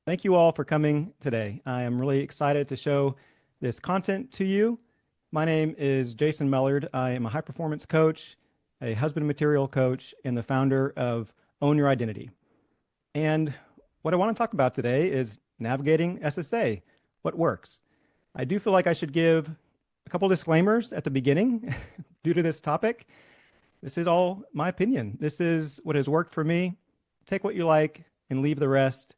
Thank you all for coming today. I am really excited to show this content to you. My name is Jason Mellard. I am a high performance coach, a husband material coach, and the founder of Own Your Identity. And what I want to talk about today is navigating SSA, what works. I do feel like I should give a couple disclaimers at the beginning due to this topic. This is all my opinion. This is what has worked for me. Take what you like and leave the rest.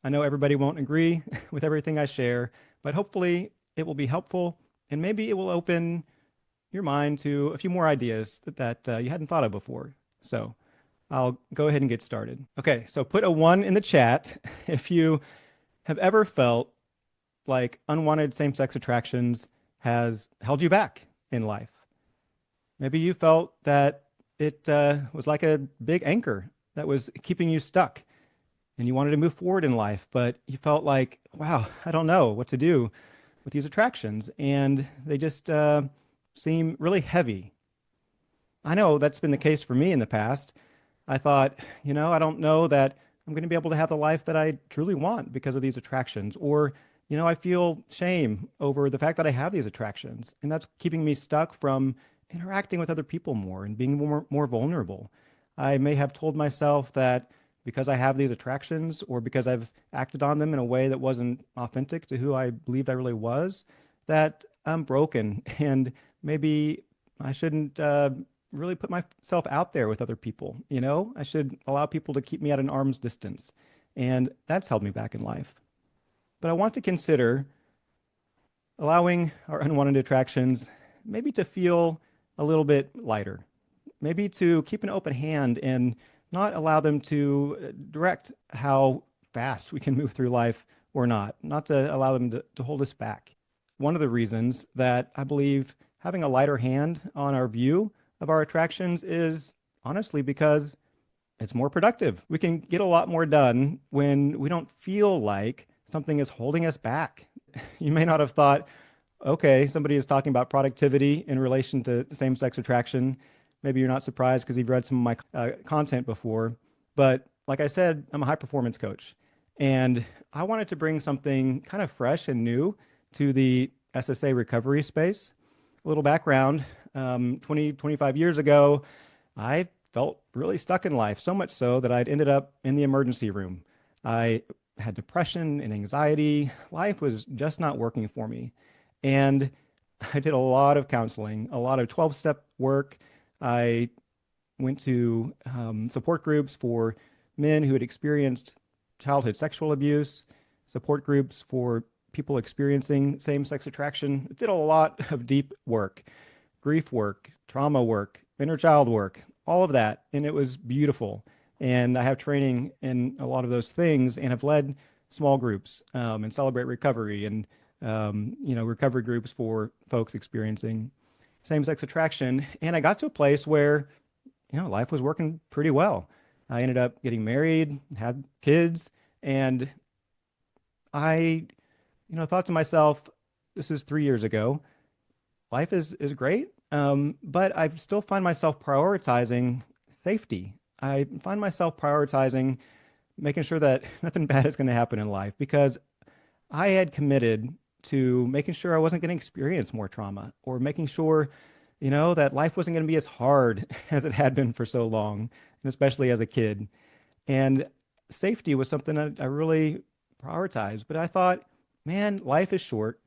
I know everybody won't agree with everything I share, but hopefully it will be helpful and maybe it will open your mind to a few more ideas that you hadn't thought of before. So I'll go ahead and get started. Okay, so put a 1 in the chat if you have ever felt like unwanted same-sex attractions has held you back in life. Maybe you felt that it was like a big anchor that was keeping you stuck and you wanted to move forward in life, but you felt like, wow, I don't know what to do with these attractions. And they just seem really heavy. I know that's been the case for me in the past. I thought, I don't know that I'm going to be able to have the life that I truly want because of these attractions. Or, I feel shame over the fact that I have these attractions. And that's keeping me stuck from interacting with other people more and being more vulnerable. I may have told myself that because I have these attractions or because I've acted on them in a way that wasn't authentic to who I believed I really was, that I'm broken and maybe I shouldn't really put myself out there with other people. I should allow people to keep me at an arm's distance. And that's held me back in life. But I want to consider allowing our unwanted attractions maybe to feel a little bit lighter, maybe to keep an open hand and not allow them to direct how fast we can move through life or not to allow them to hold us back. One of the reasons that I believe having a lighter hand on our view of our attractions is honestly because it's more productive. We can get a lot more done when we don't feel like something is holding us back. You may not have thought, okay, somebody is talking about productivity in relation to same-sex attraction. Maybe you're not surprised because you've read some of my content before. But like I said, I'm a high performance coach. And I wanted to bring something kind of fresh and new to the SSA recovery space. A little background, 25 years ago, I felt really stuck in life, so much so that I'd ended up in the emergency room. I had depression and anxiety. Life was just not working for me. And I did a lot of counseling, a lot of 12-step work. I went to support groups for men who had experienced childhood sexual abuse, support groups for people experiencing same-sex attraction. It did a lot of deep work, grief work, trauma work, inner child work, all of that. And it was beautiful. And I have training in a lot of those things and have led small groups and Celebrate Recovery and, recovery groups for folks experiencing same-sex attraction. And I got to a place where, life was working pretty well. I ended up getting married, had kids, and I, thought to myself, this is 3 years ago. Life is great, but I still find myself prioritizing safety. I find myself prioritizing making sure that nothing bad is going to happen in life because I had committed to making sure I wasn't going to experience more trauma or making sure, that life wasn't going to be as hard as it had been for so long, and especially as a kid. And safety was something that I really prioritized. But I thought, man, life is short.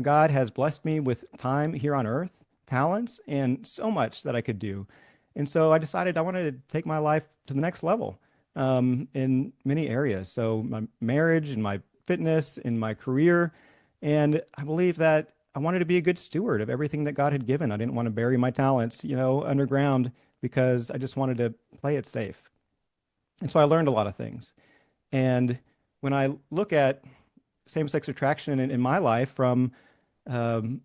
God has blessed me with time here on earth, talents, and so much that I could do. And so I decided I wanted to take my life to the next level in many areas. So my marriage and my fitness and my career. And I believe that I wanted to be a good steward of everything that God had given. I didn't want to bury my talents, underground because I just wanted to play it safe. And so I learned a lot of things. And when I look at same-sex attraction in my life from the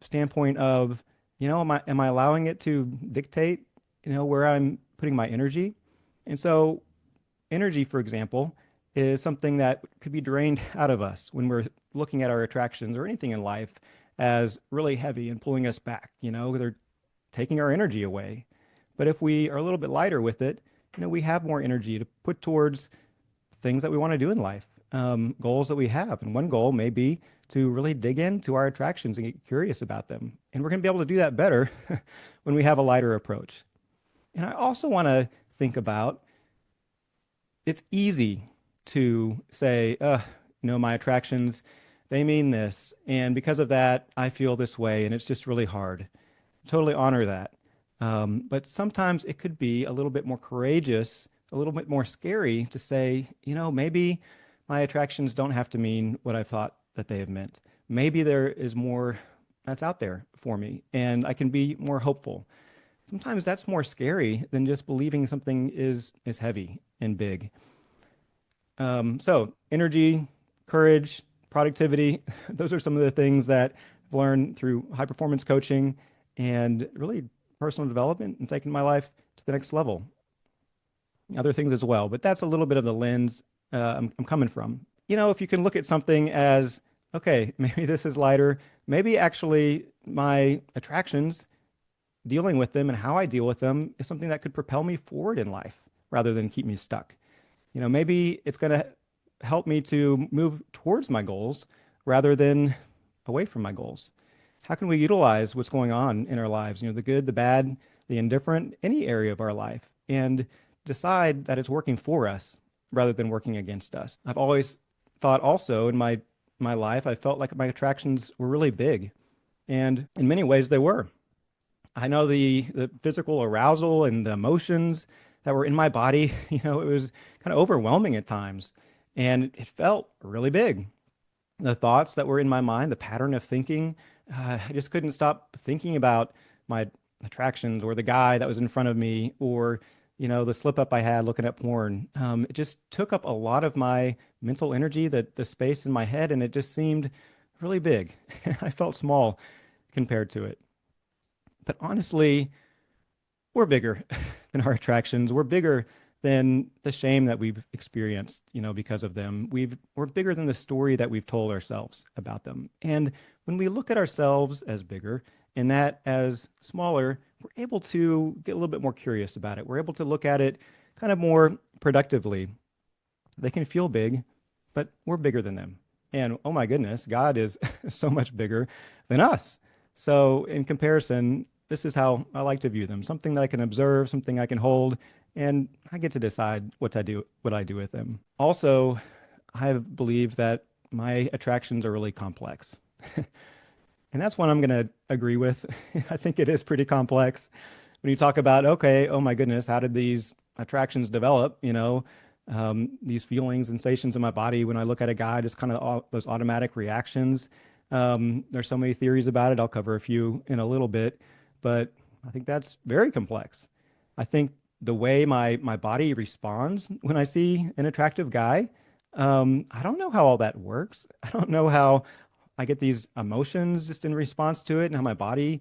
standpoint of, am I allowing it to dictate, where I'm putting my energy? And so energy, for example, is something that could be drained out of us when we're looking at our attractions or anything in life as really heavy and pulling us back. They're taking our energy away. But if we are a little bit lighter with it, we have more energy to put towards things that we want to do in life. goals that we have. And one goal may be to really dig into our attractions and get curious about them. And we're going to be able to do that better when we have a lighter approach. And I also want to think about it's easy to say, my attractions, they mean this. And because of that, I feel this way. And it's just really hard. Totally honor that. But sometimes it could be a little bit more courageous, a little bit more scary to say, maybe my attractions don't have to mean what I thought that they have meant. Maybe there is more that's out there for me, and I can be more hopeful. Sometimes that's more scary than just believing something is heavy and big. So energy, courage, productivity, those are some of the things that I've learned through high performance coaching and really personal development and taking my life to the next level. Other things as well, but that's a little bit of the lens I'm coming from. If you can look at something as, okay, maybe this is lighter, maybe actually my attractions, dealing with them and how I deal with them is something that could propel me forward in life rather than keep me stuck. Maybe it's going to help me to move towards my goals rather than away from my goals. How can we utilize what's going on in our lives, the good, the bad, the indifferent, any area of our life, and decide that it's working for us rather than working against us? I've always thought also in my life, I felt like my attractions were really big. And in many ways they were. I know the physical arousal and the emotions that were in my body, it was kind of overwhelming at times. And it felt really big. The thoughts that were in my mind, the pattern of thinking, I just couldn't stop thinking about my attractions or the guy that was in front of me or, the slip up I had looking at porn. It just took up a lot of my mental energy, the space in my head, and it just seemed really big. I felt small compared to it. But honestly, we're bigger than our attractions. We're bigger than the shame that we've experienced, because of them. We're bigger than the story that we've told ourselves about them. And when we look at ourselves as bigger and that as smaller, we're able to get a little bit more curious about it. We're able to look at it kind of more productively. They can feel big, but we're bigger than them. And oh my goodness, God is so much bigger than us. So in comparison, this is how I like to view them, something that I can observe, something I can hold, and I get to decide what I do with them. Also, I believe that my attractions are really complex. And that's one I'm going to agree with. I think it is pretty complex. When you talk about, okay, oh my goodness, how did these attractions develop? These feelings, sensations in my body when I look at a guy, just kind of those automatic reactions. There's so many theories about it. I'll cover a few in a little bit, but I think that's very complex. I think the way my body responds when I see an attractive guy, I don't know how all that works. I don't know how I get these emotions just in response to it and how my body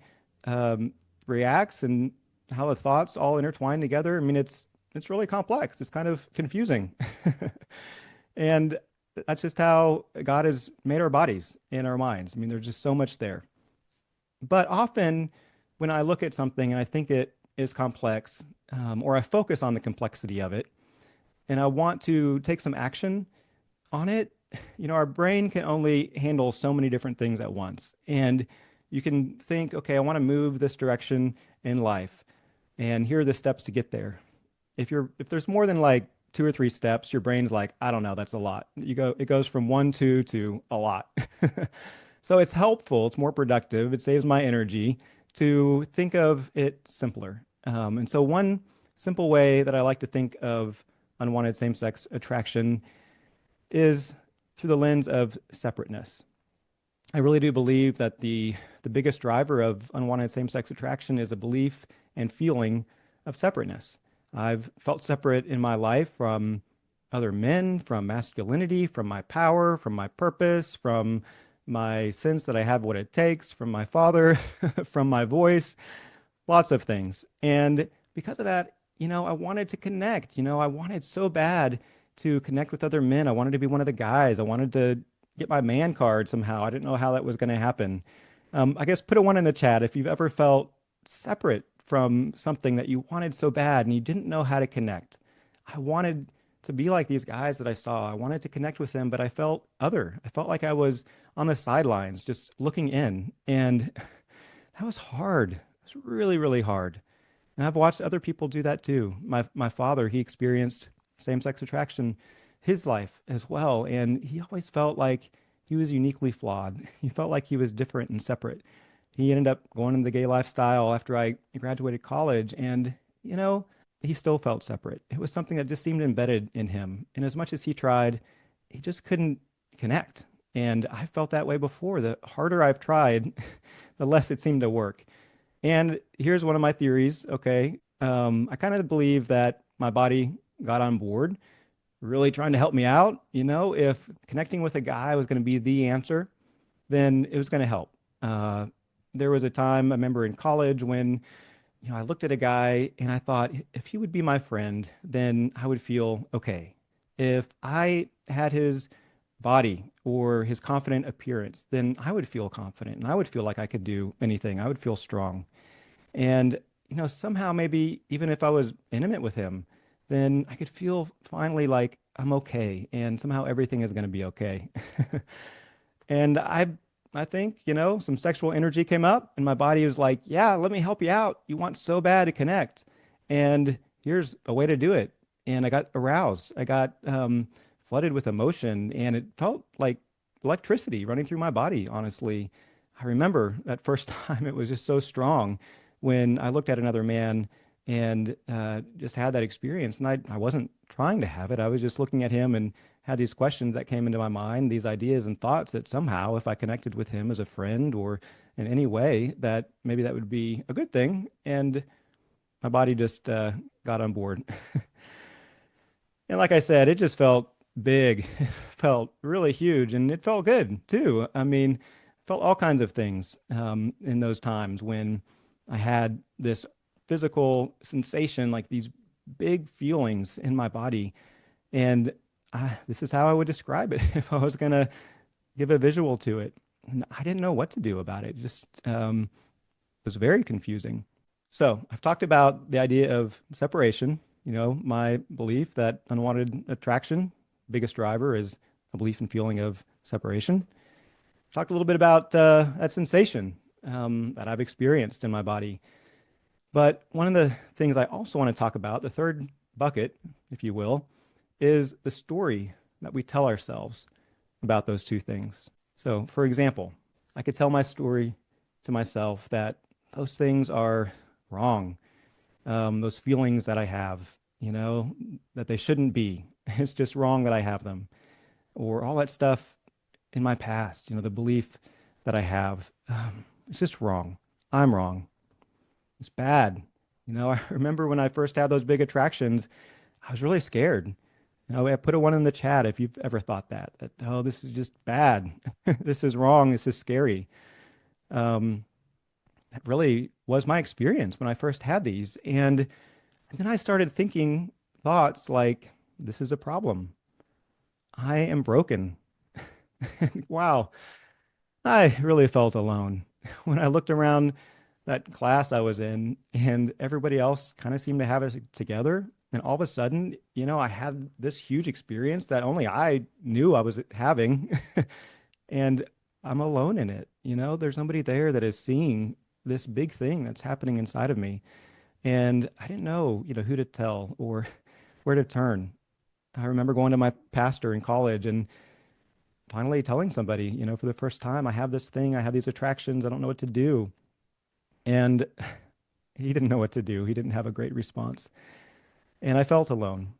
reacts and how the thoughts all intertwine together. I mean, it's really complex. It's kind of confusing. And that's just how God has made our bodies and our minds. I mean, there's just so much there. But often when I look at something and I think it is complex, or I focus on the complexity of it, and I want to take some action on it, our brain can only handle so many different things at once. And you can think, okay, I want to move this direction in life, and here are the steps to get there. If there's more than like 2 or 3 steps, your brain's like, I don't know, that's a lot. It goes from 1, 2 to a lot. So it's helpful, it's more productive, it saves my energy to think of it simpler. And so one simple way that I like to think of unwanted same-sex attraction is through the lens of separateness. I really do believe that the biggest driver of unwanted same-sex attraction is a belief and feeling of separateness. I've felt separate in my life from other men, from masculinity, from my power, from my purpose, from my sense that I have what it takes, from my father, from my voice, lots of things. And because of that, I wanted to connect. I wanted so bad to connect with other men. I wanted to be one of the guys. I wanted to get my man card somehow. I didn't know how that was going to happen. I guess put a 1 in the chat if you've ever felt separate from something that you wanted so bad and you didn't know how to connect. I wanted to be like these guys that I saw. I wanted to connect with them, but I felt other. I felt like I was on the sidelines, just looking in. And that was hard. It was really, really hard. And I've watched other people do that too. My father, he experienced same-sex attraction his life as well, and he always felt like he was uniquely flawed. He felt like he was different and separate. He ended up going into the gay lifestyle after I graduated college, and you know, he still felt separate. It was something that just seemed embedded in him. And as much as he tried, he just couldn't connect. And I felt that way before. The harder I've tried, the less it seemed to work. And here's one of my theories. Okay. I kind of believe that my body got on board, really trying to help me out. If connecting with a guy was going to be the answer, then it was going to help. Uh, there was a time I remember in college when, I looked at a guy and I thought if he would be my friend, then I would feel okay. If I had his body or his confident appearance, then I would feel confident and I would feel like I could do anything. I would feel strong. And, somehow maybe even if I was intimate with him, then I could feel finally like I'm okay and somehow everything is going to be okay. And I think, some sexual energy came up and my body was like, yeah, let me help you out. You want so bad to connect. And here's a way to do it. And I got aroused. I got flooded with emotion and it felt like electricity running through my body, honestly. I remember that first time it was just so strong when I looked at another man and just had that experience. And I wasn't trying to have it. I was just looking at him and had these questions that came into my mind, these ideas and thoughts that somehow, if I connected with him as a friend or in any way, that maybe that would be a good thing. And my body just got on board. And like I said, it just felt big, it felt really huge, and it felt good too. I mean, felt all kinds of things in those times when I had this physical sensation, like these big feelings in my body. And this is how I would describe it if I was going to give a visual to it. And I didn't know what to do about it. Just was very confusing. So I've talked about the idea of separation, my belief that unwanted attraction, biggest driver is a belief and feeling of separation. Talked a little bit about that sensation that I've experienced in my body. But one of the things I also want to talk about, the third bucket, if you will, is the story that we tell ourselves about those two things. So, for example, I could tell my story to myself that those things are wrong. Those feelings that I have, that they shouldn't be. It's just wrong that I have them. Or all that stuff in my past, the belief that I have, it's just wrong. I'm wrong. It's bad. I remember when I first had those big attractions, I was really scared. I put a one in the chat if you've ever thought that, oh, this is just bad. This is wrong. This is scary. That really was my experience when I first had these. And then I started thinking thoughts like, this is a problem. I am broken. Wow. I really felt alone when I looked around that class I was in and everybody else kind of seemed to have it together. And all of a sudden, I had this huge experience that only I knew I was having. And I'm alone in it. There's somebody there that is seeing this big thing that's happening inside of me. And I didn't know, who to tell or where to turn. I remember going to my pastor in college and finally telling somebody, for the first time, I have this thing, I have these attractions, I don't know what to do. And he didn't know what to do. He didn't have a great response. And I felt alone.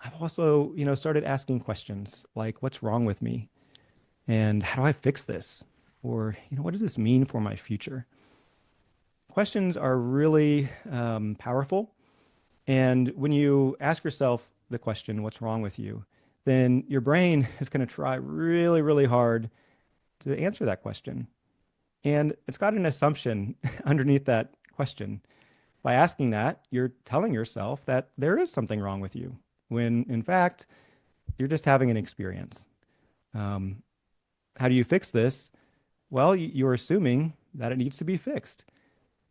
I've also, started asking questions like, what's wrong with me? And how do I fix this? Or, what does this mean for my future? Questions are really powerful. And when you ask yourself the question, what's wrong with you? Then your brain is going to try really, really hard to answer that question. And it's got an assumption underneath that question. By asking that, you're telling yourself that there is something wrong with you, when in fact, you're just having an experience. How do you fix this? Well, you're assuming that it needs to be fixed.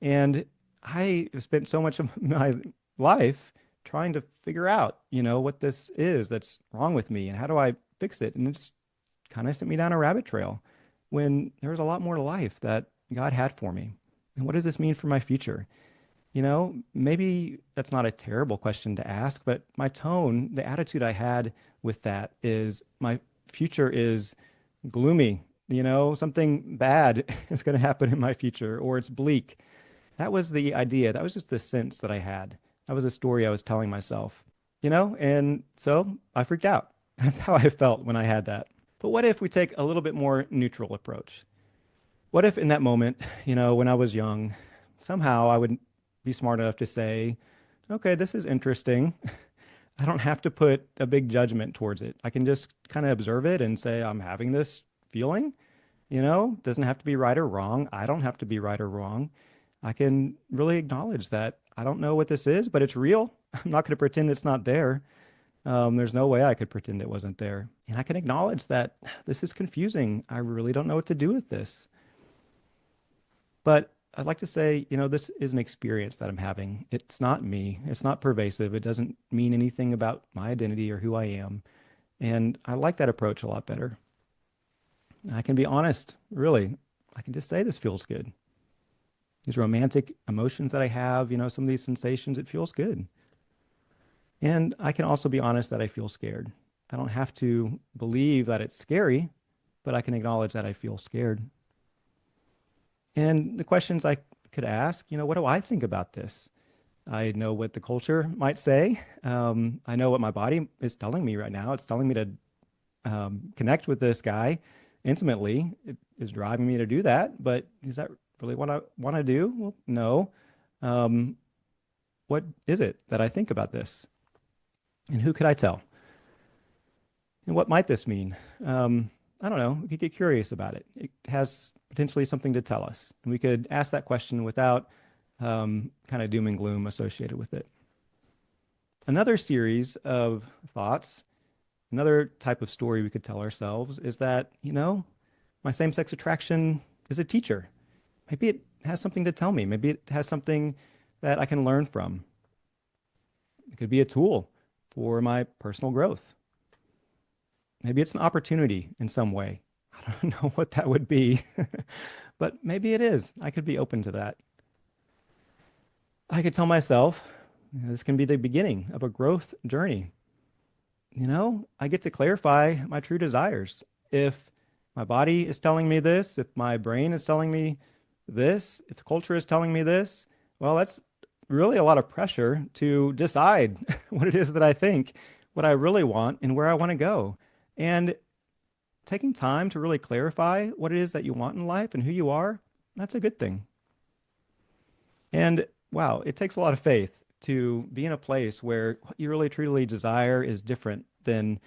And I have spent so much of my life trying to figure out, what this is that's wrong with me and how do I fix it. And it just kind of sent me down a rabbit trail when there was a lot more to life that God had for me. And what does this mean for my future? Maybe that's not a terrible question to ask, but my tone, the attitude I had with that is my future is gloomy. Something bad is going to happen in my future, or it's bleak. That was the idea. That was just the sense that I had. That was a story I was telling myself, and so I freaked out. That's how I felt when I had that. But what if we take a little bit more neutral approach? What if in that moment, when I was young, somehow I would be smart enough to say, okay, this is interesting. I don't have to put a big judgment towards it. I can just kind of observe it and say, I'm having this feeling, doesn't have to be right or wrong. I don't have to be right or wrong. I can really acknowledge that I don't know what this is, but it's real. I'm not going to pretend it's not there. There's no way I could pretend it wasn't there. And I can acknowledge that this is confusing. I really don't know what to do with this. But I'd like to say, this is an experience that I'm having. It's not me. It's not pervasive. It doesn't mean anything about my identity or who I am. And I like that approach a lot better. I can be honest, really. I can just say this feels good. These romantic emotions that I have, some of these sensations, it feels good. And I can also be honest that I feel scared. I don't have to believe that it's scary, but I can acknowledge that I feel scared. And the questions I could ask, what do I think about this? I know what the culture might say. I know what my body is telling me right now. It's telling me to connect with this guy intimately. It is driving me to do that. But is that really what I want to do? Well, no. What is it that I think about this? And who could I tell? And what might this mean? I don't know. We could get curious about it. It has potentially something to tell us. And we could ask that question without kind of doom and gloom associated with it. Another series of thoughts, another type of story we could tell ourselves is that, my same-sex attraction is a teacher. Maybe it has something to tell me. Maybe it has something that I can learn from. It could be a tool for my personal growth. Maybe it's an opportunity in some way. I don't know what that would be, but maybe it is. I could be open to that. I could tell myself, this can be the beginning of a growth journey. I get to clarify my true desires. If my body is telling me this, if my brain is telling me this, if the culture is telling me this, well, that's really a lot of pressure to decide what it is that I think, what I really want, and where I want to go. And taking time to really clarify what it is that you want in life and who you are, that's a good thing. And wow, it takes a lot of faith to be in a place where what you really truly desire is different than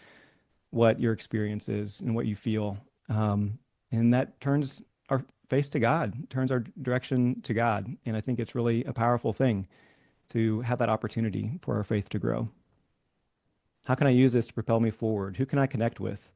what your experience is and what you feel. And that turns our face to God, turns our direction to God. And I think it's really a powerful thing to have that opportunity for our faith to grow. How can I use this to propel me forward? Who can I connect with?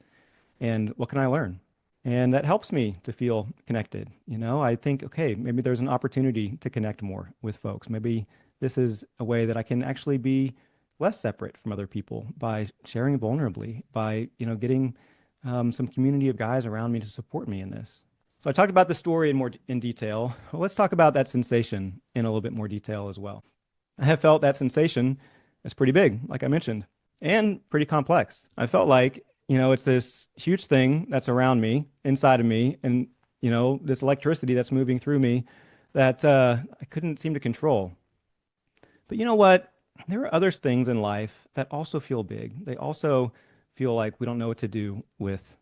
And what can I learn? And that helps me to feel connected. I think, okay, maybe there's an opportunity to connect more with folks. Maybe this is a way that I can actually be less separate from other people by sharing vulnerably, by, getting some community of guys around me to support me in this. So I talked about the story in detail. Well, let's talk about that sensation in a little bit more detail as well. I have felt that sensation is pretty big, like I mentioned, and pretty complex. I felt like, it's this huge thing that's around me, inside of me, and, this electricity that's moving through me that I couldn't seem to control. But you know what? There are other things in life that also feel big. They also feel like we don't know what to do with.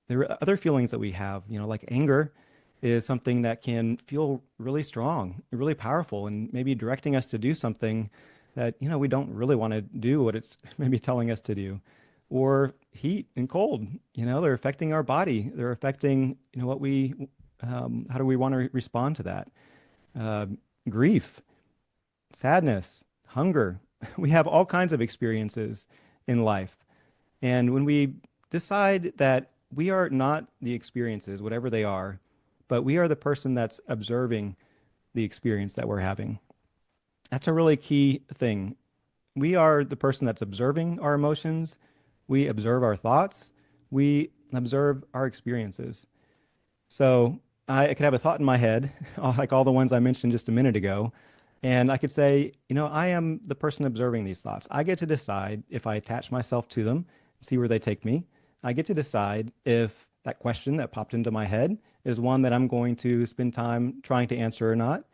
There are other feelings that we have, like anger is something that can feel really strong, really powerful, and maybe directing us to do something that, we don't really want to do what it's maybe telling us to do. Or heat and cold, they're affecting our body. They're affecting, what how do we want to respond to that? Grief, sadness, hunger. We have all kinds of experiences in life. And when we decide that we are not the experiences, whatever they are, but we are the person that's observing the experience that we're having, that's a really key thing We are the person that's observing our emotions. We observe our thoughts. We observe our experiences. So I could have a thought in my head, like all the ones I mentioned just a minute ago, and I could say, I am the person observing these thoughts. I get to decide if I attach myself to them, see where they take me. I get to decide if that question that popped into my head is one that I'm going to spend time trying to answer or not,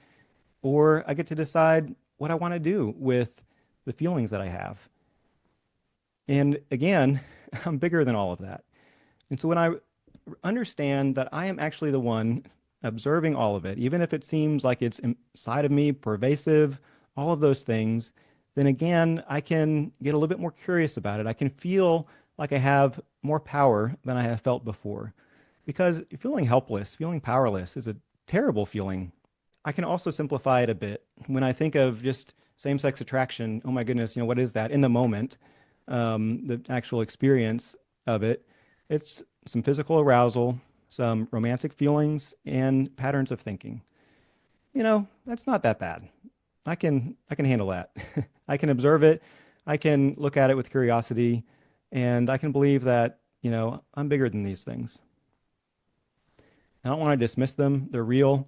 or I get to decide what I want to do with the feelings that I have. And again, I'm bigger than all of that. And so when I understand that I am actually the one observing all of it, even if it seems like it's inside of me, pervasive, all of those things, then again, I can get a little bit more curious about it. I can feel like I have more power than I have felt before. Because feeling helpless, feeling powerless is a terrible feeling. I can also simplify it a bit. When I think of just same-sex attraction, oh my goodness, what is that? In the moment, the actual experience of it, it's some physical arousal, some romantic feelings, and patterns of thinking. That's not that bad. I can handle that. I can observe it. I can look at it with curiosity, and I can believe that, I'm bigger than these things. I don't want to dismiss them. They're real.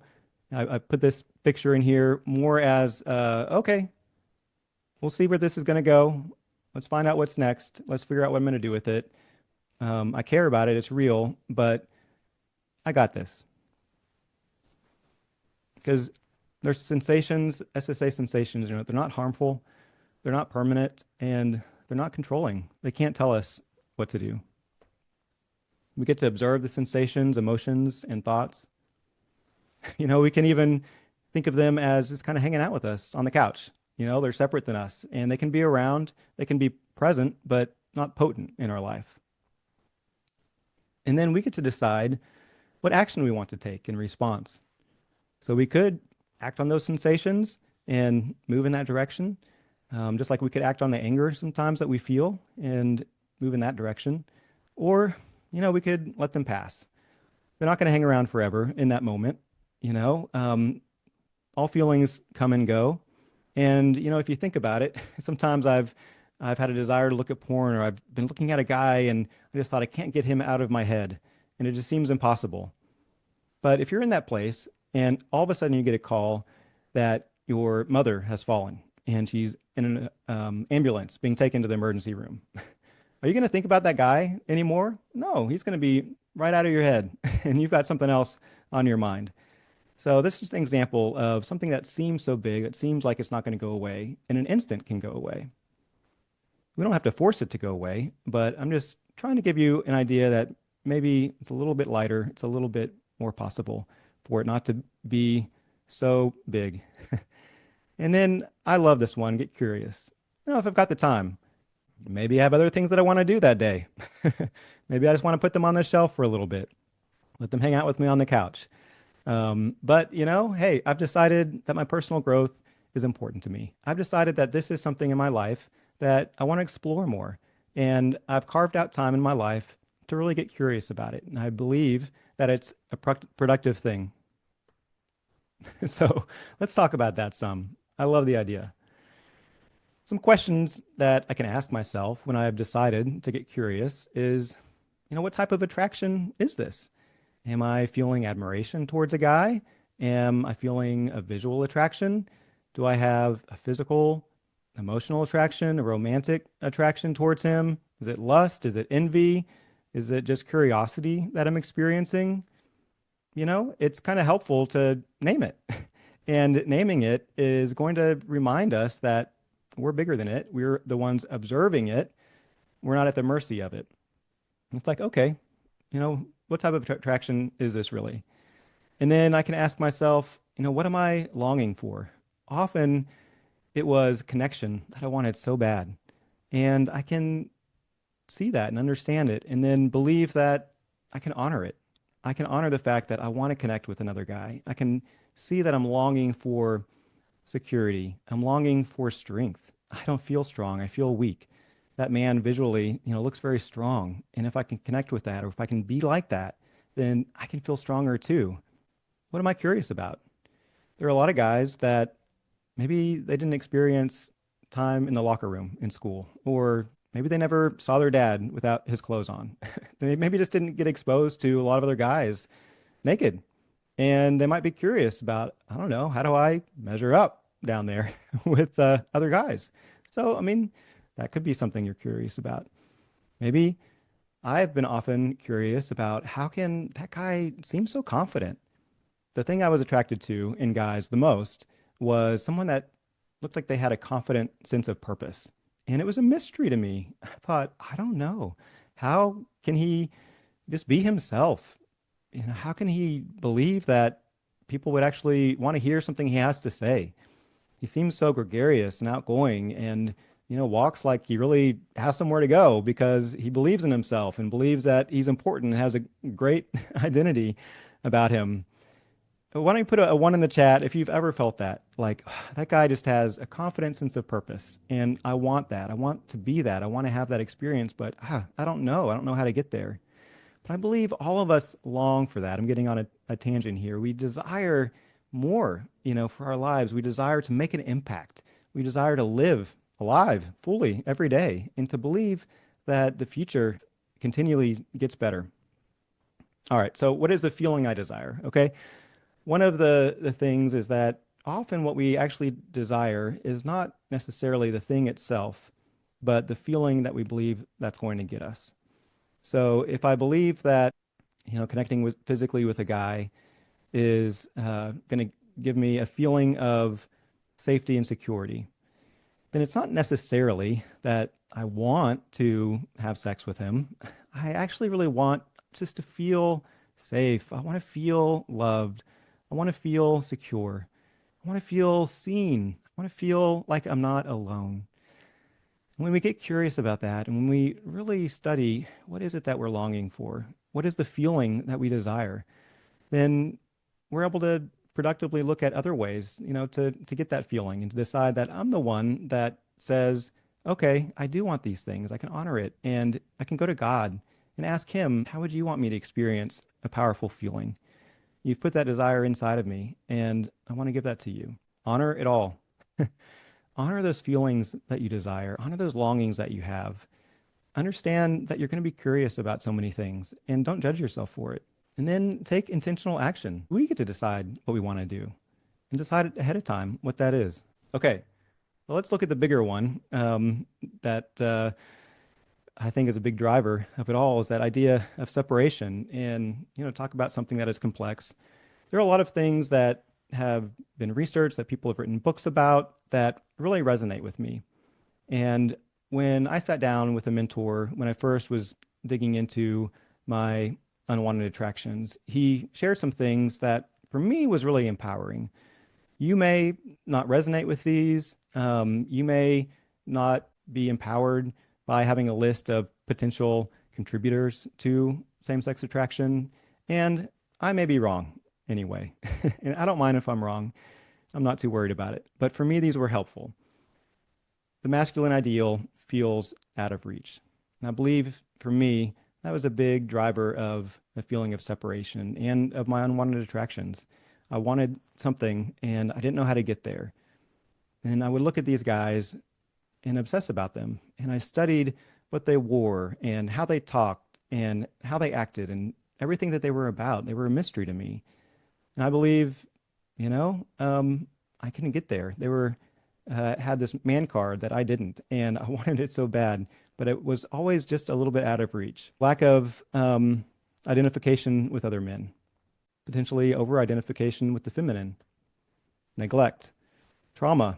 I put this picture in here more as, okay, we'll see where this is going to go. Let's find out what's next. Let's figure out what I'm going to do with it. I care about it. It's real, but I got this. Because there's sensations, SSA sensations, they're not harmful, they're not permanent, and they're not controlling. They can't tell us what to do. We get to observe the sensations, emotions, and thoughts. We can even think of them as just kind of hanging out with us on the couch. They're separate than us, and they can be around, they can be present, but not potent in our life. And then we get to decide what action we want to take in response. So we could act on those sensations and move in that direction, just like we could act on the anger sometimes that we feel and move in that direction. Or, we could let them pass. They're not going to hang around forever in that moment. All feelings come and go. And, if you think about it, sometimes I've had a desire to look at porn, or I've been looking at a guy and I just thought I can't get him out of my head. And it just seems impossible. But if you're in that place and all of a sudden you get a call that your mother has fallen and she's in an ambulance being taken to the emergency room, are you going to think about that guy anymore? No, he's going to be right out of your head and you've got something else on your mind. So this is just an example of something that seems so big, that seems like it's not going to go away, in an instant can go away. We don't have to force it to go away, but I'm just trying to give you an idea that maybe it's a little bit lighter, it's a little bit more possible for it not to be so big. And then I love this one, get curious. If I've got the time, maybe I have other things that I want to do that day. Maybe I just want to put them on the shelf for a little bit, let them hang out with me on the couch. But hey, I've decided that my personal growth is important to me. I've decided that this is something in my life that I want to explore more. And I've carved out time in my life to really get curious about it. And I believe that it's a productive thing. So let's talk about that some. I love the idea. Some questions that I can ask myself when I have decided to get curious is, what type of attraction is this? Am I feeling admiration towards a guy? Am I feeling a visual attraction? Do I have a physical, emotional attraction, a romantic attraction towards him? Is it lust? Is it envy? Is it just curiosity that I'm experiencing? It's kind of helpful to name it. And naming it is going to remind us that we're bigger than it. We're the ones observing it. We're not at the mercy of it. It's like, okay, what type of attraction is this really? And then I can ask myself, what am I longing for? Often it was connection that I wanted so bad. And I can see that and understand it and then believe that I can honor it. I can honor the fact that I want to connect with another guy. I can see that I'm longing for security. I'm longing for strength. I don't feel strong. I feel weak. That man visually, looks very strong. And if I can connect with that, or if I can be like that, then I can feel stronger too. What am I curious about? There are a lot of guys that maybe they didn't experience time in the locker room in school, or maybe they never saw their dad without his clothes on. They maybe just didn't get exposed to a lot of other guys naked. And they might be curious about, I don't know, how do I measure up down there with other guys? So, I mean, that could be something you're curious about. Maybe I've been often curious about how can that guy seem so confident? The thing I was attracted to in guys the most was someone that looked like they had a confident sense of purpose. And it was a mystery to me. I thought, I don't know. How can he just be himself? How can he believe that people would actually want to hear something he has to say? He seems so gregarious and outgoing and, walks like he really has somewhere to go because he believes in himself and believes that he's important and has a great identity about him. Why don't you put a one in the chat if you've ever felt that? Like, that guy just has a confident sense of purpose. And I want that. I want to be that. I want to have that experience, but I don't know. I don't know how to get there. But I believe all of us long for that. I'm getting on a tangent here. We desire more, for our lives. We desire to make an impact. We desire to live alive fully every day and to believe that the future continually gets better. All right. So what is the feeling I desire? Okay. One of the things is that often what we actually desire is not necessarily the thing itself, but the feeling that we believe that's going to get us. So if I believe that, connecting with physically with a guy is going to give me a feeling of safety and security, then it's not necessarily that I want to have sex with him. I actually really want just to feel safe. I want to feel loved. I want to feel secure. I want to feel seen. I want to feel like I'm not alone. When we get curious about that and when we really study what is it that we're longing for, what is the feeling that we desire, then we're able to productively look at other ways, to get that feeling and to decide that I'm the one that says, okay, I do want these things. I can honor it and I can go to God and ask him, how would you want me to experience a powerful feeling? You've put that desire inside of me and I want to give that to you. Honor it all. Honor those feelings that you desire. Honor those longings that you have. Understand that you're going to be curious about so many things and don't judge yourself for it. And then take intentional action. We get to decide what we want to do and decide ahead of time what that is. Okay, well, let's look at the bigger one that I think is a big driver of it all is that idea of separation and, talk about something that is complex. There are a lot of things that have been researched that people have written books about that really resonate with me. And when I sat down with a mentor, when I first was digging into my unwanted attractions, he shared some things that for me was really empowering. You may not resonate with these. You may not be empowered by having a list of potential contributors to same-sex attraction. And I may be wrong anyway. And I don't mind if I'm wrong. I'm not too worried about it. But for me, these were helpful. The masculine ideal feels out of reach. And I believe for me, that was a big driver of a feeling of separation and of my unwanted attractions. I wanted something and I didn't know how to get there. And I would look at these guys and obsess about them. And I studied what they wore and how they talked and how they acted and everything that they were about. They were a mystery to me. And I believe, I couldn't get there. They were had this man card that I didn't, and I wanted it so bad, but it was always just a little bit out of reach. Lack of identification with other men, potentially over-identification with the feminine, neglect, trauma,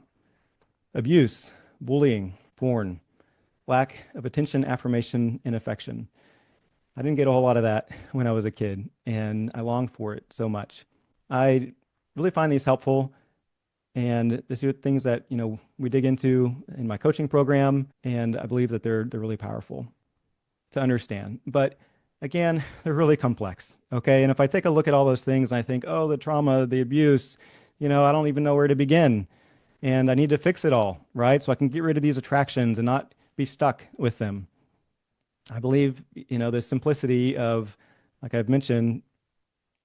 abuse, bullying, porn, lack of attention, affirmation, and affection. I didn't get a whole lot of that when I was a kid, and I longed for it so much. I really find these helpful, and these are things that we dig into in my coaching program, and I believe that they're really powerful to understand. But again, they're really complex. Okay, and if I take a look at all those things, and I think, oh, the trauma, the abuse, I don't even know where to begin, and I need to fix it all, right? So I can get rid of these attractions and not be stuck with them. I believe, the simplicity of, like I've mentioned,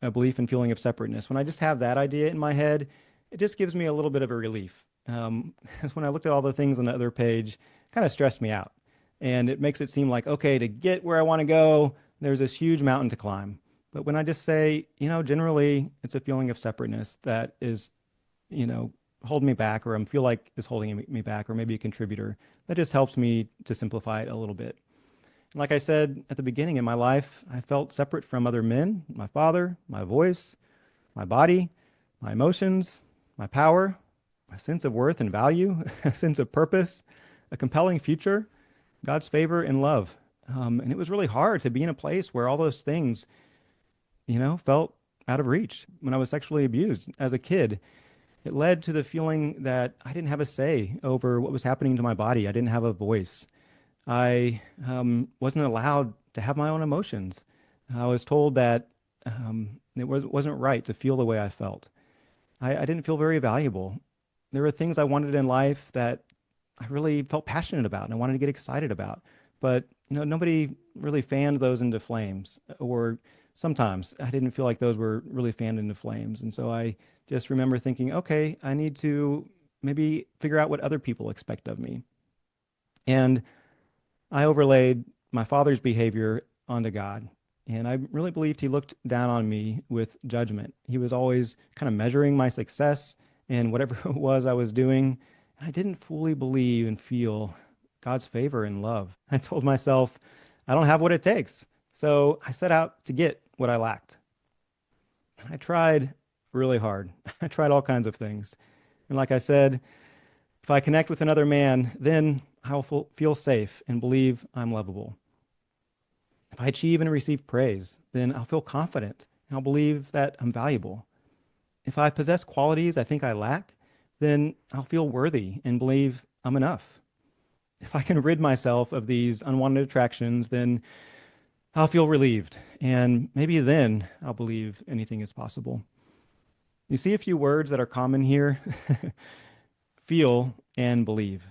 a belief and feeling of separateness. When I just have that idea in my head, it just gives me a little bit of a relief. is when I looked at all the things on the other page, kind of stressed me out. And it makes it seem like, okay, to get where I want to go, there's this huge mountain to climb. But when I just say, generally it's a feeling of separateness that is, you know, holding me back, or I feel like is holding me back, or maybe a contributor, that just helps me to simplify it a little bit. And like I said at the beginning in my life, I felt separate from other men, my father, my voice, my body, my emotions, my power, my sense of worth and value, a sense of purpose, a compelling future, God's favor and love. And it was really hard to be in a place where all those things, felt out of reach. When I was sexually abused as a kid, it led to the feeling that I didn't have a say over what was happening to my body. I didn't have a voice. I wasn't allowed to have my own emotions. I was told that wasn't right to feel the way I felt. I didn't feel very valuable. There were things I wanted in life that I really felt passionate about and I wanted to get excited about. But, nobody really fanned those into flames. Or sometimes I didn't feel like those were really fanned into flames. And so I just remember thinking, okay, I need to maybe figure out what other people expect of me. And I overlaid my father's behavior onto God. And I really believed he looked down on me with judgment. He was always kind of measuring my success and whatever it was I was doing. And I didn't fully believe and feel God's favor and love. I told myself, I don't have what it takes. So I set out to get what I lacked. I tried really hard. I tried all kinds of things. And like I said, if I connect with another man, then I'll feel safe and believe I'm lovable. If I achieve and receive praise, then I'll feel confident and I'll believe that I'm valuable. If I possess qualities I think I lack, then I'll feel worthy and believe I'm enough. If I can rid myself of these unwanted attractions, then I'll feel relieved. And maybe then I'll believe anything is possible. You see a few words that are common here: feel and believe.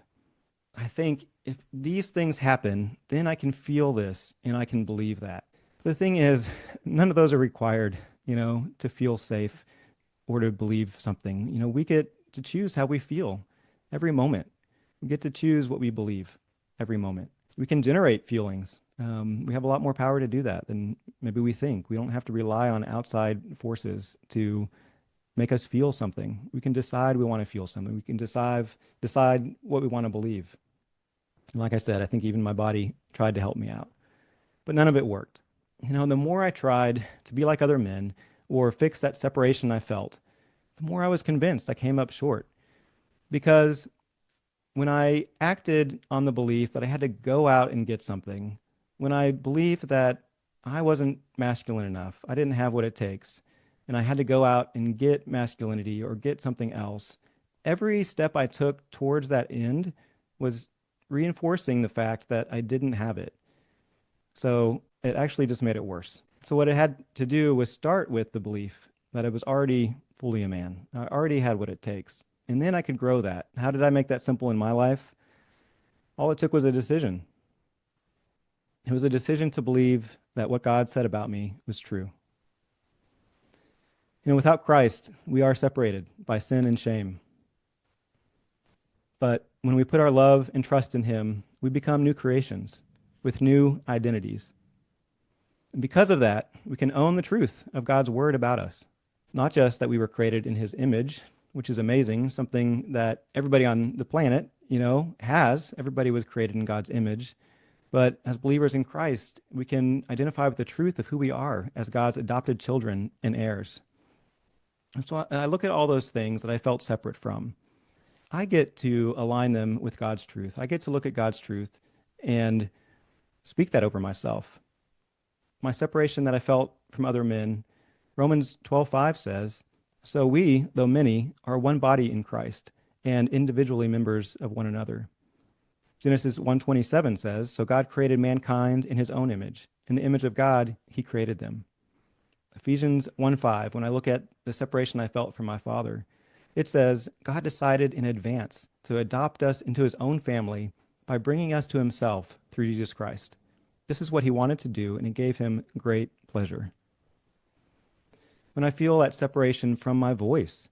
I think if these things happen, then I can feel this and I can believe that. The thing is, none of those are required, to feel safe or to believe something. We get to choose how we feel every moment. We get to choose what we believe every moment. We can generate feelings. We have a lot more power to do that than maybe we think. We don't have to rely on outside forces to make us feel something. We can decide we want to feel something. We can decide what we want to believe. And like I said, I think even my body tried to help me out, but none of it worked. The more I tried to be like other men or fix that separation I felt, the more I was convinced I came up short. Because when I acted on the belief that I had to go out and get something, when I believed that I wasn't masculine enough, I didn't have what it takes, and I had to go out and get masculinity or get something else, every step I took towards that end was reinforcing the fact that I didn't have it. So it actually just made it worse. So what it had to do was start with the belief that I was already fully a man. I already had what it takes. And then I could grow that. How did I make that simple in my life? All it took was a decision. It was a decision to believe that what God said about me was true. Without Christ, we are separated by sin and shame. But when we put our love and trust in him, we become new creations with new identities. And because of that, we can own the truth of God's word about us. Not just that we were created in his image, which is amazing, something that everybody on the planet, has. Everybody was created in God's image. But as believers in Christ, we can identify with the truth of who we are as God's adopted children and heirs. And so I look at all those things that I felt separate from. I get to align them with God's truth. I get to look at God's truth and speak that over myself. My separation that I felt from other men, Romans 12:5 says, "So we, though many, are one body in Christ and individually members of one another." Genesis 1:27 says, "So God created mankind in his own image. In the image of God, he created them." Ephesians 1:5, when I look at the separation I felt from my father, it says, God decided in advance to adopt us into his own family by bringing us to himself through Jesus Christ. This is what he wanted to do, and it gave him great pleasure. When I feel that separation from my voice,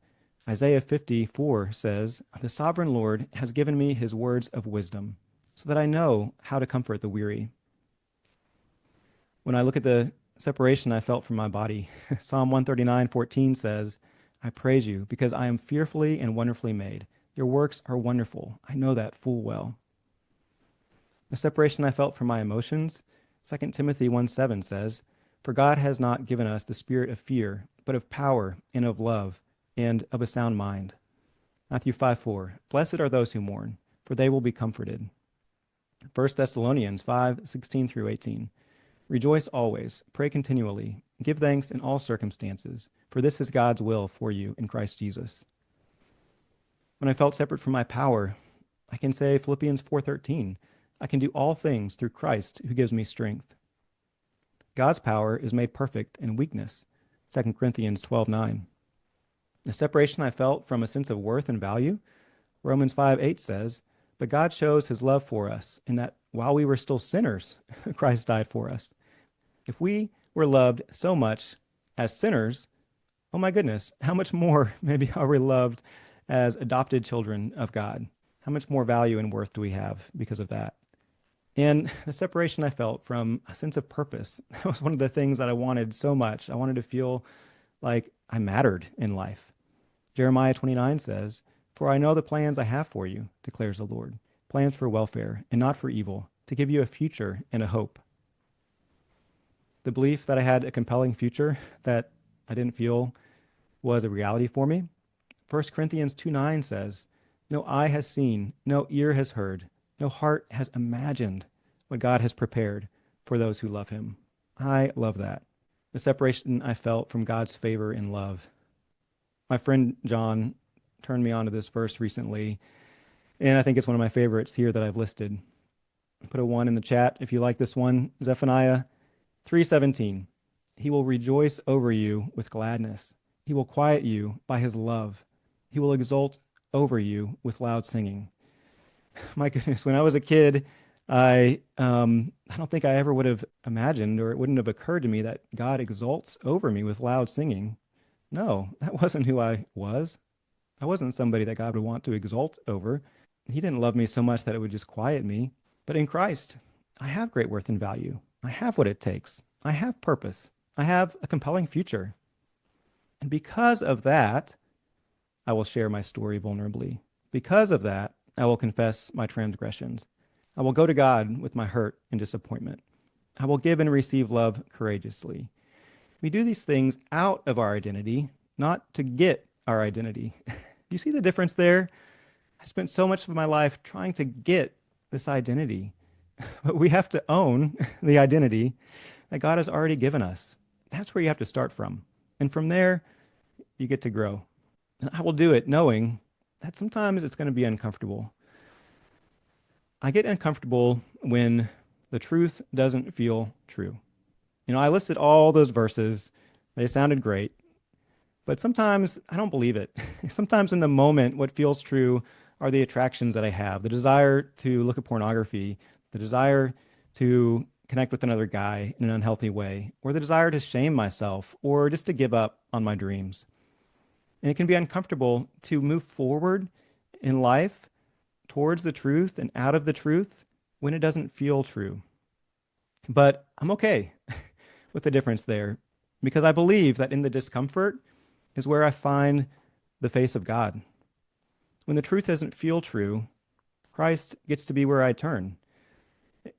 Isaiah 54 says, "The sovereign Lord has given me his words of wisdom, so that I know how to comfort the weary." When I look at the separation I felt from my body, Psalm 139:14 says, "I praise you because I am fearfully and wonderfully made. Your works are wonderful. I know that full well." The separation I felt from my emotions, 2 Timothy 1:7 says, "For God has not given us the spirit of fear, but of power and of love and of a sound mind." Matthew 5:4, "Blessed are those who mourn, for they will be comforted." 1 Thessalonians 5:16 through 18, "Rejoice always, pray continually, give thanks in all circumstances, for this is God's will for you in Christ Jesus." When I felt separate from my power, I can say Philippians 4:13, "I can do all things through Christ who gives me strength." God's power is made perfect in weakness, 2 Corinthians 12:9. The separation I felt from a sense of worth and value, Romans 5:8 says, "But God shows his love for us in that while we were still sinners, Christ died for us." If we were loved so much as sinners, oh my goodness, how much more maybe are we loved as adopted children of God? How much more value and worth do we have because of that? And the separation I felt from a sense of purpose, that was one of the things that I wanted so much. I wanted to feel like I mattered in life. Jeremiah 29 says, "For I know the plans I have for you, declares the Lord, plans for welfare and not for evil, to give you a future and a hope." The belief that I had a compelling future that I didn't feel was a reality for me. 1 Corinthians 2:9 says, "No eye has seen, no ear has heard, no heart has imagined what God has prepared for those who love him." I love that. The separation I felt from God's favor and love. My friend John turned me on to this verse recently, and I think it's one of my favorites here that I've listed. Put a 1 in the chat if you like this one. Zephaniah 3:17. "He will rejoice over you with gladness. He will quiet you by his love. He will exult over you with loud singing." My goodness, when I was a kid, I don't think I ever would have imagined, or it wouldn't have occurred to me that God exults over me with loud singing. No, that wasn't who I was. I wasn't somebody that God would want to exult over. He didn't love me so much that it would just quiet me. But in Christ, I have great worth and value. I have what it takes. I have purpose. I have a compelling future. And because of that, I will share my story vulnerably. Because of that, I will confess my transgressions. I will go to God with my hurt and disappointment. I will give and receive love courageously. We do these things out of our identity, not to get our identity. You see the difference there? I spent so much of my life trying to get this identity, but we have to own the identity that God has already given us. That's where you have to start from. And from there, you get to grow. And I will do it knowing that sometimes it's going to be uncomfortable. I get uncomfortable when the truth doesn't feel true. You know, I listed all those verses. They sounded great. But sometimes I don't believe it. Sometimes in the moment, what feels true are the attractions that I have, the desire to look at pornography, the desire to connect with another guy in an unhealthy way, or the desire to shame myself, or just to give up on my dreams. And it can be uncomfortable to move forward in life towards the truth and out of the truth when it doesn't feel true. But I'm okay with the difference there because I believe that in the discomfort is where I find the face of God. When the truth doesn't feel true, Christ gets to be where I turn.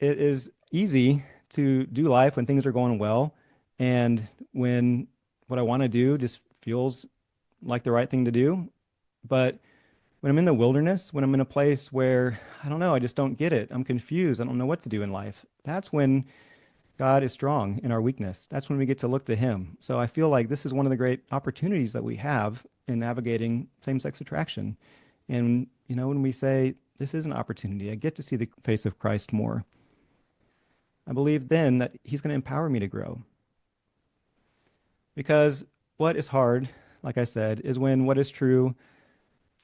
It is easy to do life when things are going well and when what I want to do just feels like the right thing to do. But when I'm in the wilderness, when I'm in a place where, I don't know, I just don't get it, I'm confused, I don't know what to do in life, that's when God is strong in our weakness. That's when we get to look to him. So I feel like this is one of the great opportunities that we have in navigating same-sex attraction. And, you know, when we say, this is an opportunity, I get to see the face of Christ more, I believe then that he's going to empower me to grow. Because what is hard, like I said, is when what is true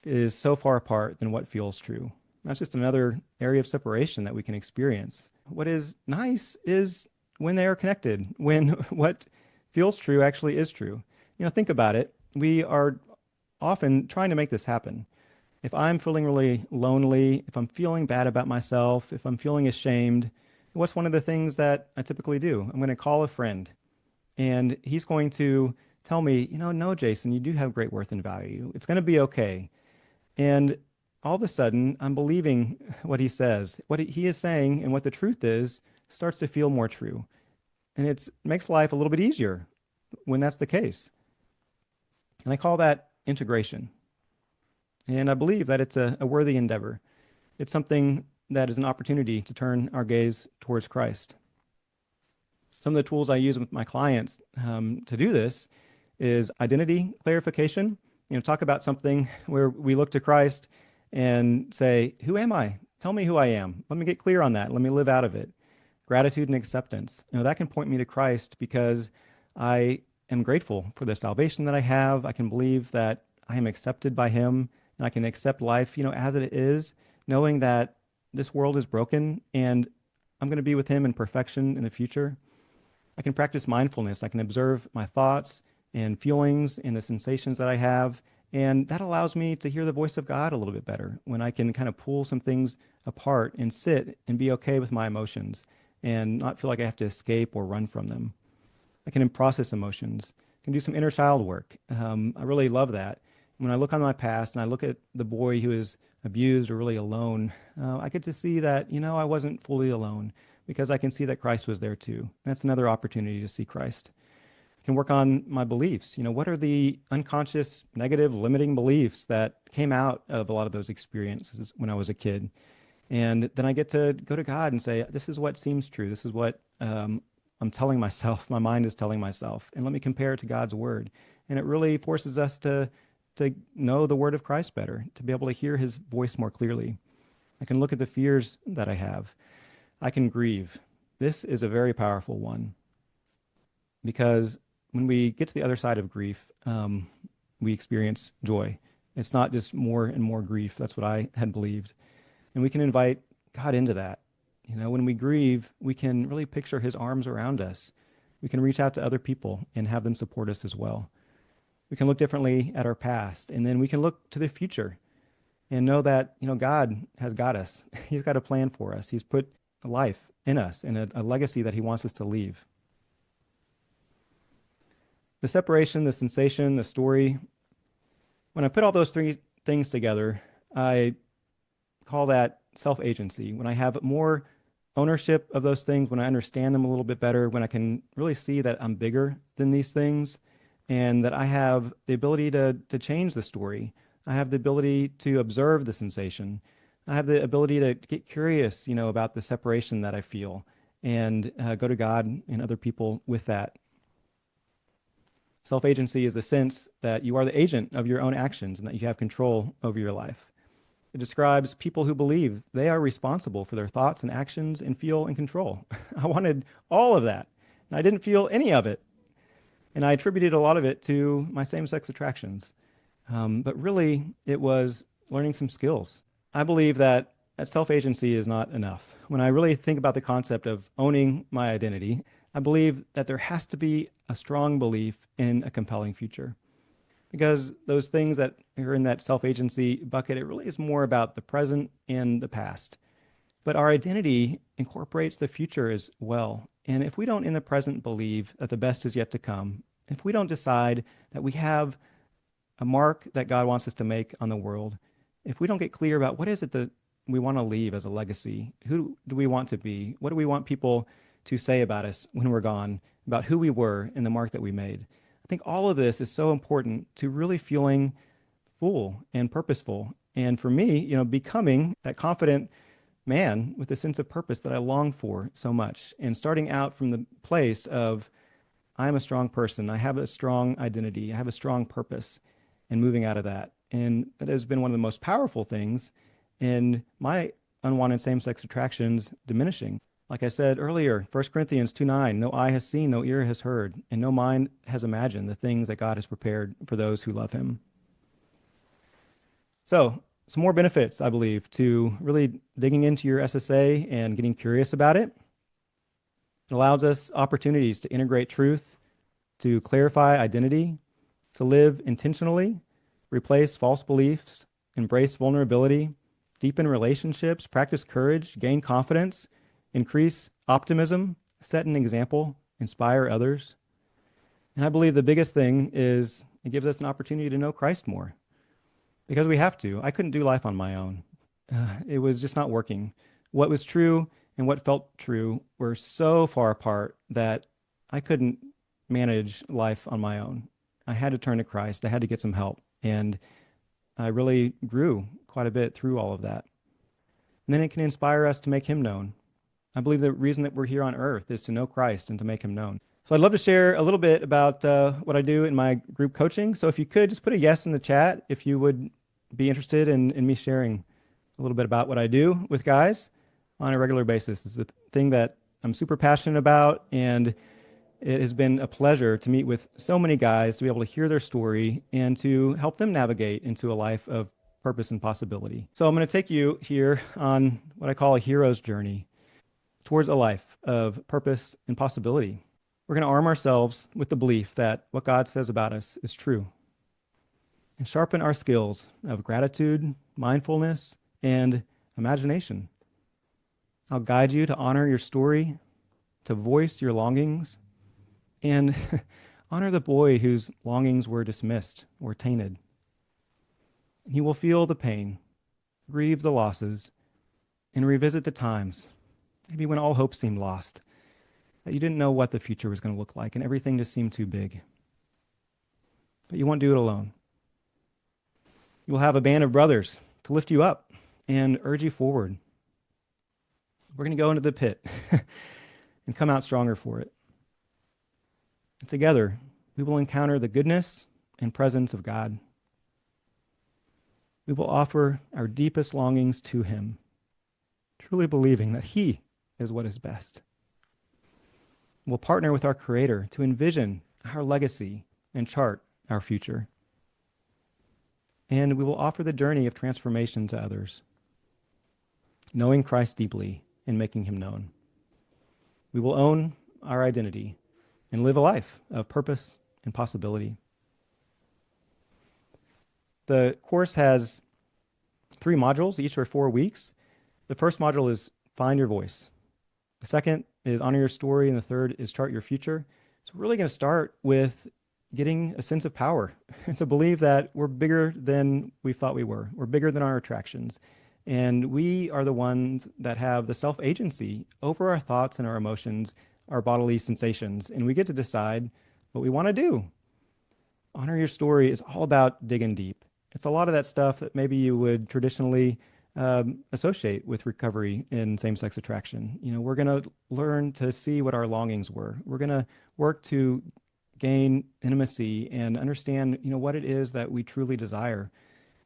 is so far apart than what feels true. That's just another area of separation that we can experience. What is nice is when they are connected, when what feels true actually is true. You know, think about it. We are often trying to make this happen. If I'm feeling really lonely, if I'm feeling bad about myself, if I'm feeling ashamed, what's one of the things that I typically do? I'm going to call a friend and he's going to tell me, no, Jason, you do have great worth and value. It's going to be okay. And all of a sudden, I'm believing what he says. What he is saying and what the truth is starts to feel more true. And it makes life a little bit easier when that's the case. And I call that integration. And I believe that it's a worthy endeavor. It's something that is an opportunity to turn our gaze towards Christ. Some of the tools I use with my clients to do this is identity clarification. Talk about something where we look to Christ and say, who am I? Tell me who I am. Let me get clear on that. Let me live out of it. Gratitude and acceptance. That can point me to Christ because I am grateful for the salvation that I have. I can believe that I am accepted by him and I can accept life, as it is, knowing that this world is broken and I'm going to be with him in perfection in the future. I can practice mindfulness. I can observe my thoughts and feelings and the sensations that I have. And that allows me to hear the voice of God a little bit better when I can kind of pull some things apart and sit and be okay with my emotions and not feel like I have to escape or run from them. I can process emotions. I can do some inner child work. I really love that. When I look on my past and I look at the boy who is abused or really alone, I get to see that, I wasn't fully alone because I can see that Christ was there too. That's another opportunity to see Christ. I can work on my beliefs. What are the unconscious, negative, limiting beliefs that came out of a lot of those experiences when I was a kid? And then I get to go to God and say, this is what seems true. This is what I'm telling myself. My mind is telling myself. And let me compare it to God's word. And it really forces us to know the word of Christ better, to be able to hear his voice more clearly. I can look at the fears that I have. I can grieve. This is a very powerful one because when we get to the other side of grief, we experience joy. It's not just more and more grief. That's what I had believed. And we can invite God into that. When we grieve, we can really picture his arms around us. We can reach out to other people and have them support us as well. We can look differently at our past, and then we can look to the future and know that, God has got us. He's got a plan for us. He's put a life in us and a legacy that he wants us to leave. The separation, the sensation, the story, when I put all those three things together, I call that self-agency. When I have more ownership of those things, when I understand them a little bit better, when I can really see that I'm bigger than these things and that I have the ability to change the story. I have the ability to observe the sensation. I have the ability to get curious, about the separation that I feel and go to God and other people with that. Self-agency is the sense that you are the agent of your own actions and that you have control over your life. It describes people who believe they are responsible for their thoughts and actions and feel in control. I wanted all of that, and I didn't feel any of it. And I attributed a lot of it to my same-sex attractions. But really, it was learning some skills. I believe that self-agency is not enough. When I really think about the concept of owning my identity, I believe that there has to be a strong belief in a compelling future. Because those things that are in that self-agency bucket, it really is more about the present and the past. But our identity incorporates the future as well. And if we don't in the present believe that the best is yet to come, if we don't decide that we have a mark that God wants us to make on the world, if we don't get clear about what is it that we want to leave as a legacy, who do we want to be, what do we want people to say about us when we're gone, about who we were and the mark that we made. I think all of this is so important to really feeling full and purposeful. And for me, becoming that confident man with a sense of purpose that I long for so much. And starting out from the place of, I'm a strong person, I have a strong identity, I have a strong purpose, and moving out of that. And that has been one of the most powerful things in my unwanted same-sex attractions diminishing. Like I said earlier, 1 Corinthians 2:9, no eye has seen, no ear has heard, and no mind has imagined the things that God has prepared for those who love him. So, some more benefits, I believe, to really digging into your SSA and getting curious about it. It allows us opportunities to integrate truth, to clarify identity, to live intentionally, replace false beliefs, embrace vulnerability, deepen relationships, practice courage, gain confidence, increase optimism, set an example, inspire others. And I believe the biggest thing is it gives us an opportunity to know Christ more because we have to. I couldn't do life on my own. It was just not working. What was true and what felt true were so far apart that I couldn't manage life on my own. I had to turn to Christ. I had to get some help. And I really grew quite a bit through all of that. And then it can inspire us to make him known. I believe the reason that we're here on earth is to know Christ and to make him known. So I'd love to share a little bit about what I do in my group coaching. So if you could just put a yes in the chat if you would be interested in me sharing a little bit about what I do with guys on a regular basis. It's the thing that I'm super passionate about, and it has been a pleasure to meet with so many guys, to be able to hear their story and to help them navigate into a life of purpose and possibility. So I'm going to take you here on what I call a hero's journey towards a life of purpose and possibility. We're going to arm ourselves with the belief that what God says about us is true and sharpen our skills of gratitude, mindfulness, and imagination. I'll guide you to honor your story, to voice your longings, and honor the boy whose longings were dismissed or tainted. You will feel the pain, grieve the losses, and revisit the times, maybe when all hope seemed lost, that you didn't know what the future was going to look like and everything just seemed too big. But you won't do it alone. You will have a band of brothers to lift you up and urge you forward. We're going to go into the pit and come out stronger for it. And together, we will encounter the goodness and presence of God. We will offer our deepest longings to him, truly believing that he is what is best. We'll partner with our Creator to envision our legacy and chart our future. And we will offer the journey of transformation to others, knowing Christ deeply and making him known. We will own our identity and live a life of purpose and possibility. The course has 3 modules, each are 4 weeks. The first module is Find Your Voice. The second is Honor Your Story, and the third is Chart Your Future. So we're really going to start with getting a sense of power and to believe that we're bigger than we thought we were. We're bigger than our attractions. And we are the ones that have the self-agency over our thoughts and our emotions, our bodily sensations, and we get to decide what we want to do. Honor Your Story is all about digging deep. It's a lot of that stuff that maybe you would traditionally associate with recovery in same-sex attraction. You know, we're going to learn to see what our longings were. We're going to work to gain intimacy and understand, you know, what it is that we truly desire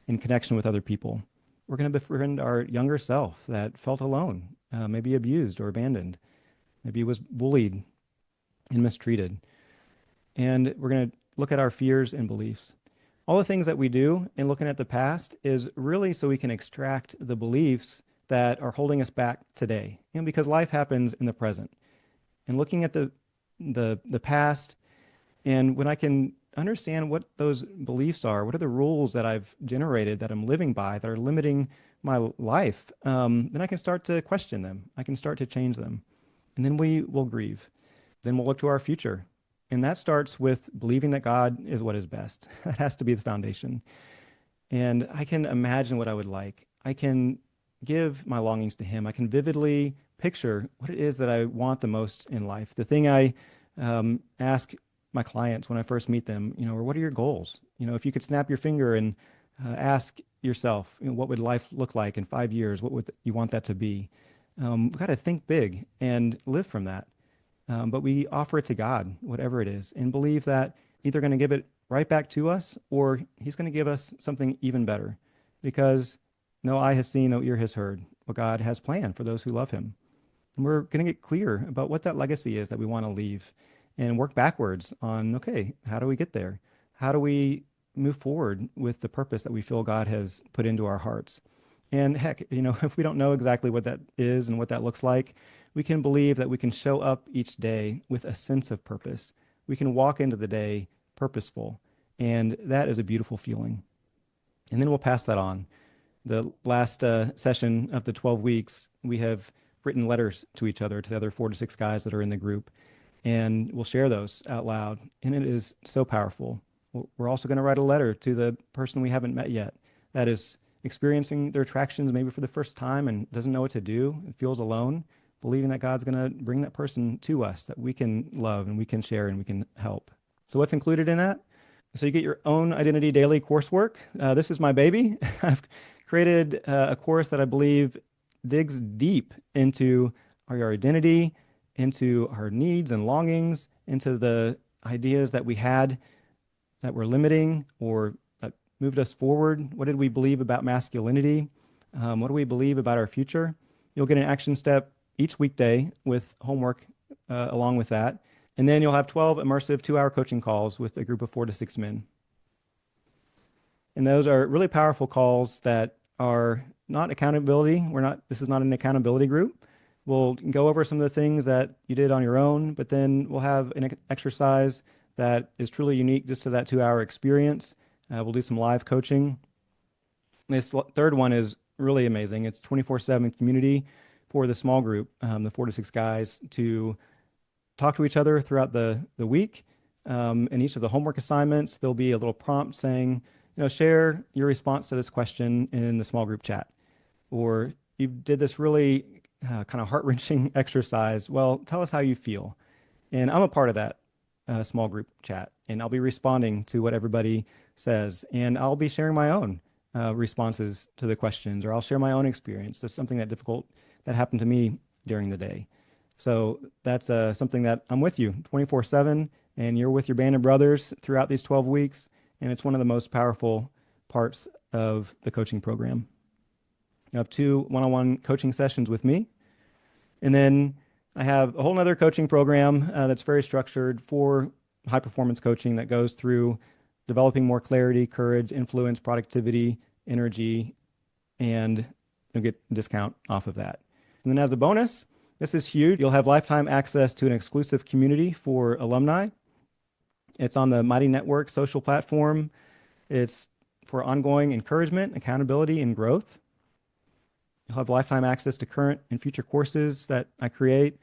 in connection with other people. We're going to befriend our younger self that felt alone, maybe abused or abandoned, maybe was bullied and mistreated. And we're going to look at our fears and beliefs. All the things that we do in looking at the past is really so we can extract the beliefs that are holding us back today. And because life happens in the present. And looking at the past, and when I can understand what those beliefs are, what are the rules that I've generated that I'm living by that are limiting my life, then I can start to question them. I can start to change them. And then we will grieve. Then we'll look to our future. And that starts with believing that God is what is best. That has to be the foundation. And I can imagine what I would like. I can give my longings to him. I can vividly picture what it is that I want the most in life. The thing I ask my clients when I first meet them, you know, or what are your goals? You know, if you could snap your finger and ask yourself, you know, what would life look like in 5 years? What would you want that to be? We've got to think big and live from that. But we offer it to God, whatever it is, and believe that either going to give it right back to us or he's going to give us something even better, because no eye has seen, no ear has heard what God has planned for those who love him. And we're going to get clear about what that legacy is that we want to leave and work backwards on, okay, how do we get there? How do we move forward with the purpose that we feel God has put into our hearts? And heck, you know, if we don't know exactly what that is and what that looks like, we can believe that we can show up each day with a sense of purpose. We can walk into the day purposeful, and that is a beautiful feeling. And then we'll pass that on. The last session of the 12 weeks, we have written letters to each other, to the other 4 to 6 guys that are in the group, and we'll share those out loud. And it is so powerful. We're also going to write a letter to the person we haven't met yet that is experiencing their attractions maybe for the first time and doesn't know what to do and feels alone, believing that God's going to bring that person to us that we can love and we can share and we can help. So what's included in that? So you get your own Identity Daily coursework. This is my baby. I've created a course that I believe digs deep into our identity, into our needs and longings, into the ideas that we had that were limiting or that moved us forward. What did we believe about masculinity? What do we believe about our future? You'll get an action step each weekday with homework along with that. And then you'll have 12 immersive 2-hour coaching calls with a group of 4 to 6 men. And those are really powerful calls that are not accountability. This is not an accountability group. We'll go over some of the things that you did on your own, but then we'll have an exercise that is truly unique just to that 2-hour experience. We'll do some live coaching. This third one is really amazing. It's 24/7 community for the small group, the 4 to 6 guys, to talk to each other throughout the week. In each of the homework assignments, there'll be a little prompt saying, share your response to this question in the small group chat. Or you did this really kind of heart-wrenching exercise. Well, tell us how you feel. And I'm a part of that small group chat, and I'll be responding to what everybody says. And I'll be sharing my own responses to the questions, or I'll share my own experience. Just something difficult that happened to me during the day. So that's something that I'm with you 24/7, and you're with your band of brothers throughout these 12 weeks. And it's one of the most powerful parts of the coaching program. You have 2 one-on-one coaching sessions with me. And then I have a whole nother coaching program that's very structured for high performance coaching that goes through developing more clarity, courage, influence, productivity, energy, and you'll get a discount off of that. And then as a bonus, this is huge. You'll have lifetime access to an exclusive community for alumni. It's on the Mighty Network social platform. It's for ongoing encouragement, accountability, and growth. You'll have lifetime access to current and future courses that I create,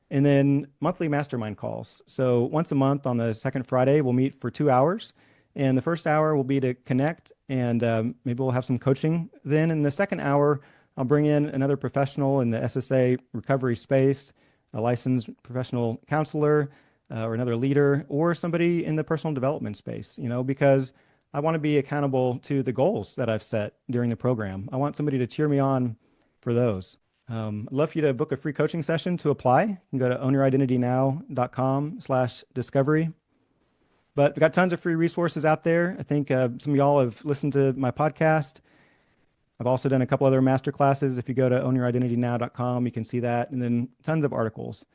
and then monthly mastermind calls. So once a month on the second Friday, we'll meet for 2 hours. And the first hour will be to connect, and maybe we'll have some coaching. Then in the second hour, I'll bring in another professional in the SSA recovery space, a licensed professional counselor, or another leader, or somebody in the personal development space, because I want to be accountable to the goals that I've set during the program. I want somebody to cheer me on for those. I'd love for you to book a free coaching session to apply. You can go to ownyourIdentityNow.com/discovery. But we've got tons of free resources out there. I think some of y'all have listened to my podcast. I've also done a couple other master classes. If you go to ownyourIdentityNow.com, you can see that, and then tons of articles.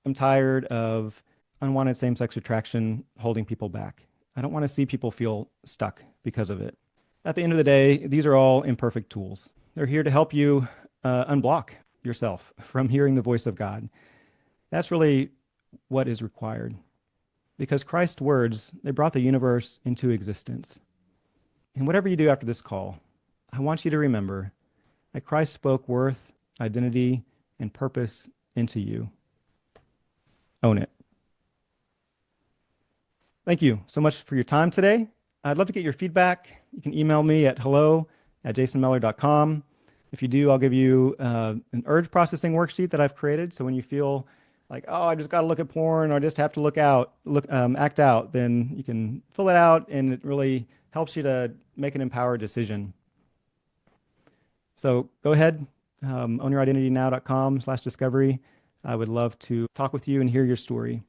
I'm tired of unwanted same-sex attraction holding people back. I don't want to see people feel stuck because of it. At the end of the day, these are all imperfect tools. They're here to help you unblock yourself from hearing the voice of God. That's really what is required. Because Christ's words, they brought the universe into existence. And whatever you do after this call, I want you to remember that Christ spoke worth, identity, and purpose into you. Own it. Thank you so much for your time today. I'd love to get your feedback. You can email me at hello@jasonmeller.com. If you do, I'll give you an urge processing worksheet that I've created. So when you feel like, oh, I just got to look at porn, or I just have to act out, then you can fill it out, and it really helps you to make an empowered decision. So go ahead, ownyouridentynow.com/discovery. I would love to talk with you and hear your story.